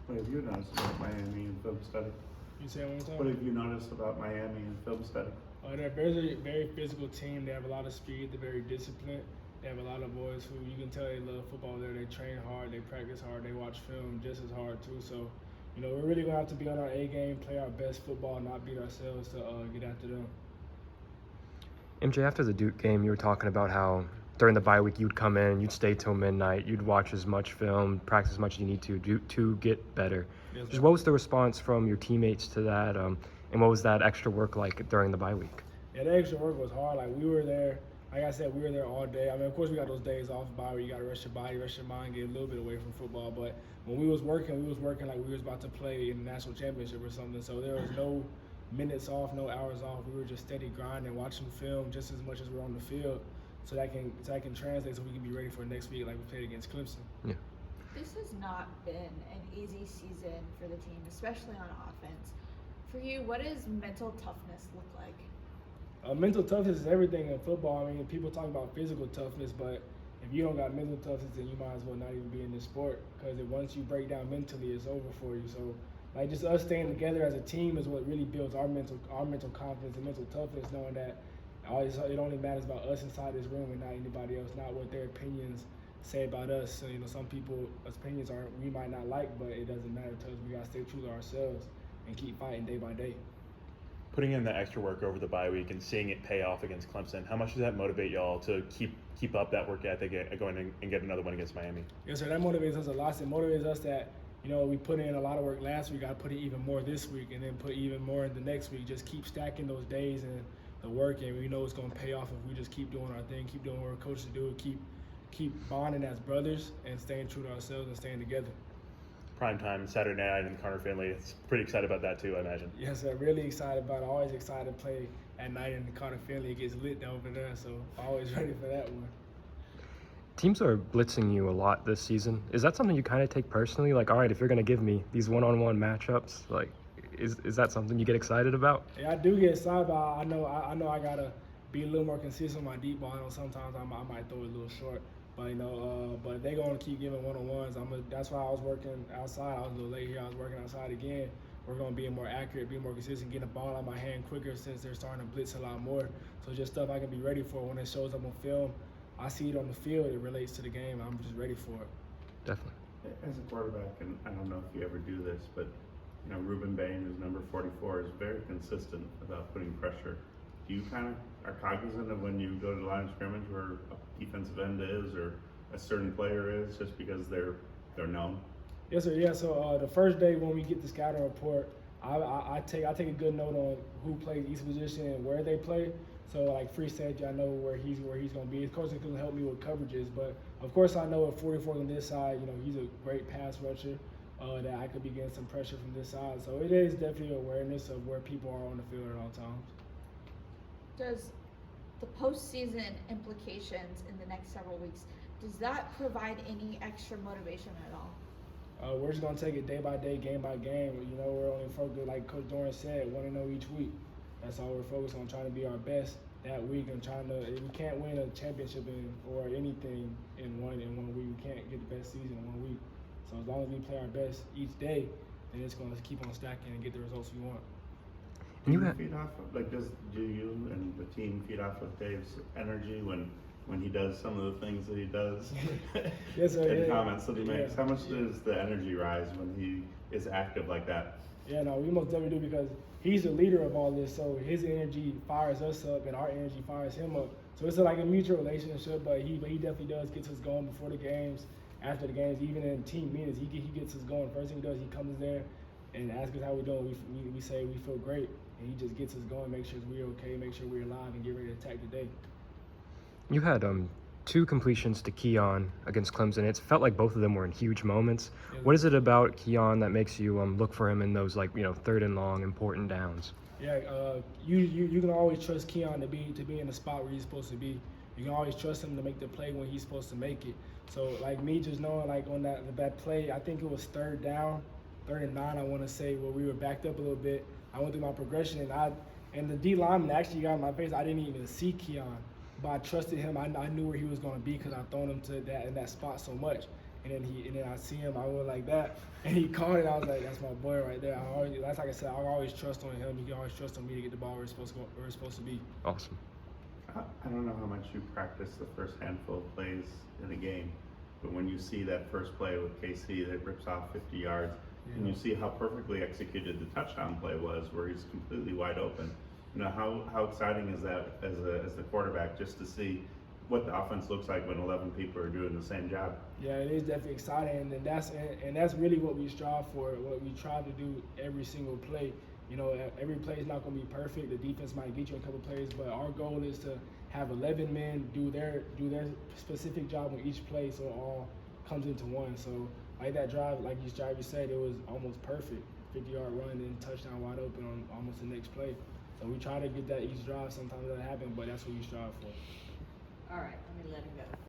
What have you noticed about Miami and film study? You say it one time? What have you noticed about Miami and film study? They're a very, very physical team. They have a lot of speed. They're very disciplined. They have a lot of boys who you can tell they love football there. They train hard. They practice hard. They watch film just as hard too. So, we're really gonna have to be on our A game, play our best football, not beat ourselves to get after them. MJ, after the Duke game, you were talking about how during the bye week you'd come in, you'd stay till midnight, you'd watch as much film, practice as much as you need to get better. Yes, Just what was the response from your teammates to that, and what was that extra work like during the bye week? Yeah, the extra work was hard. Like, we were there. Like I said, we were there all day. I mean, of course, we got those days off bye where you got to rest your body, rest your mind, get a little bit away from football. But when we was working like we was about to play in the national championship or something. So there was no minutes off, no hours off. We were just steady grinding, watching film just as much as we're on the field, so that can translate, so we can be ready for next week like we played against Clemson. Yeah. This has not been an easy season for the team, especially on offense. For you, what does mental toughness look like? Mental toughness is everything in football. I mean, people talk about physical toughness, but if you don't got mental toughness, then you might as well not even be in this sport, because once you break down mentally, it's over for you. So, like, just us staying together as a team is what really builds our mental confidence and mental toughness, knowing that it only matters about us inside this room and not anybody else, not what their opinions say about us. So, some people's opinions we might not like, but it doesn't matter to us. We got to stay true to ourselves and keep fighting day by day. Putting in the extra work over the bye week and seeing it pay off against Clemson, how much does that motivate y'all to keep up that work ethic going and get another one against Miami? Yes, sir. That motivates us a lot. It motivates us that, we put in a lot of work last week. Got to put in even more this week, and then put even more in the next week. Just keep stacking those days and the work, and we know it's going to pay off if we just keep doing our thing, keep doing what our coaches do, keep bonding as brothers and staying true to ourselves and staying together. Primetime Saturday night in Carter Finley. It's pretty excited about that too, I imagine. Yes, sir. Really excited about it. Always excited to play at night in the Carter Finley. It gets lit over there, so always ready for that one. Teams are blitzing you a lot this season. Is that something you kind of take personally? Like, all right, if you're going to give me these one-on-one matchups, like, is that something you get excited about? Yeah, I do get excited about it. I know I got to be a little more consistent with my deep ball. I know sometimes I might throw it a little short. But but they're gonna keep giving one-on-ones. That's why I was working outside. I was a little late here. I was working outside again. We're gonna be more accurate, be more consistent, get the ball out of my hand quicker since they're starting to blitz a lot more. So just stuff I can be ready for when it shows up on film. I see it on the field. It relates to the game. I'm just ready for it. Definitely. As a quarterback, and I don't know if you ever do this, but Ruben Bain, who's number 44, is very consistent about putting pressure. Do you kind of are cognizant of when you go to the line of scrimmage where a defensive end is or a certain player is, just because they're known? Yes, sir. Yeah. So the first day when we get the scouting report, I take a good note on who plays each position and where they play. So like free safety, I know where he's going to be. Of course, it's going to help me with coverages, but of course I know at 44 on this side, he's a great pass rusher. That I could be getting some pressure from this side. So it is definitely awareness of where people are on the field at all times. Does the postseason implications in the next several weeks, does that provide any extra motivation at all? We're just going to take it day by day, game by game. We're only focused, like Coach Doeren said, 1-0 each week. That's all we're focused on, trying to be our best that week and we can't win a championship or anything in one week. We can't get the best season in 1 week. So as long as we play our best each day, then it's going to keep on stacking and get the results we want. Do you feed off of, do you and the team feed off of Dave's energy when he does some of the things that he does? Yes, sir. And comments that he makes. Yeah. How much does the energy rise when he is active like that? Yeah, no, we most definitely do, because he's the leader of all this. So his energy fires us up, and our energy fires him up. So it's like a mutual relationship. But he definitely does get us going before the games, after the games, even in team meetings. He gets us going. First thing he does, he comes there and asks us how we're doing. We say we feel great, and he just gets us going, make sure we're okay, make sure we're alive, and get ready to attack the day. You had 2 completions to Keon against Clemson. It felt like both of them were in huge moments. Yeah. What is it about Keon that makes you look for him in those third and long important downs? Yeah, you can always trust Keon to be in the spot where he's supposed to be. You can always trust him to make the play when he's supposed to make it. So like me just knowing on that play, I think it was third and 9, I want to say, where we were backed up a little bit. I went through my progression and the D lineman actually got in my face. I didn't even see Keon, but I trusted him. I knew where he was going to be because I've thrown him to in that spot so much. and then I see him, I went like that, and he caught it. I was like, that's my boy right there. That's like I said, I always trust on him. He can always trust on me to get the ball where it's supposed to go, where it's supposed to be. Awesome. I don't know how much you practice the first handful of plays in a game, but when you see that first play with KC that rips off 50 yards, and you see how perfectly executed the touchdown play was, where he's completely wide open. You know, how exciting is that as the quarterback, just to see what the offense looks like when 11 people are doing the same job? Yeah, it is definitely exciting, and that's really what we strive for. What we try to do every single play. You know, every play is not going to be perfect. The defense might get you a couple plays, but our goal is to have 11 men do their specific job on each play, so it all comes into one. So like that drive, like you said, it was almost perfect. 50-yard run and touchdown wide open on almost the next play. So we try to get that each drive. Sometimes that happens, but that's what we strive for. All right, let me let him go.